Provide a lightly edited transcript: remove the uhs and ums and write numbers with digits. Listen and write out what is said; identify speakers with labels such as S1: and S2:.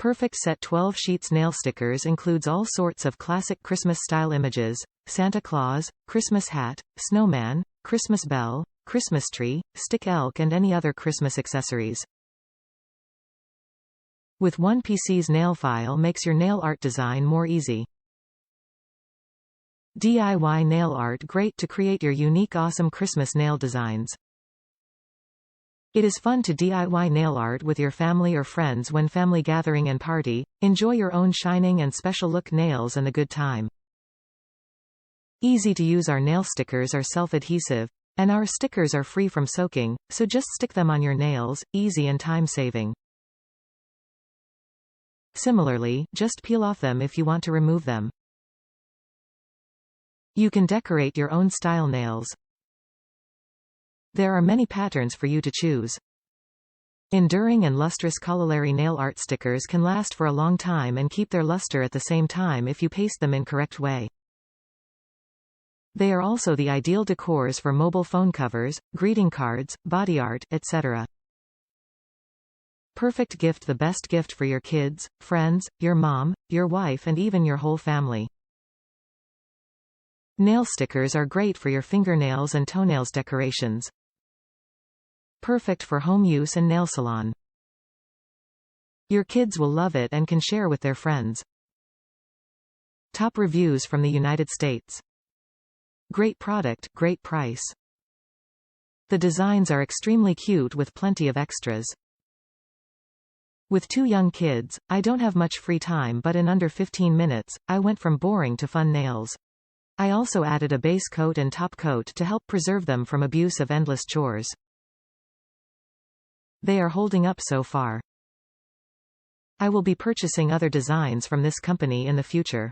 S1: Perfect Set 12 Sheets Nail Stickers includes all sorts of classic Christmas-style images: Santa Claus, Christmas hat, snowman, Christmas bell, Christmas tree, stick elk and any other Christmas accessories. With one PC's nail file makes your nail art design more easy. DIY nail art, great to create your unique awesome Christmas nail designs. It is fun to DIY nail art with your family or friends when family gathering and party. Enjoy your own shining and special look nails and the good time. Easy to use. Our nail stickers are self-adhesive, and our stickers are free from soaking, so just stick them on your nails, easy and time-saving. Similarly, just peel off them if you want to remove them. You can decorate your own style nails. There are many patterns for you to choose. Enduring and lustrous Kalolary nail art stickers can last for a long time and keep their luster at the same time if you paste them in correct way. They are also the ideal decors for mobile phone covers, greeting cards, body art, etc. Perfect gift. The best gift for your kids, friends, your mom, your wife and even your whole family. Nail stickers are great for your fingernails and toenails decorations. Perfect for home use and nail salon. Your kids will love it and can share with their friends. Top reviews from the United States. Great product, great price. The designs are extremely cute with plenty of extras. With 2 young kids, I don't have much free time, but in under 15 minutes, I went from boring to fun nails. I also added a base coat and top coat to help preserve them from abuse of endless chores. They are holding up so far. I will be purchasing other designs from this company in the future.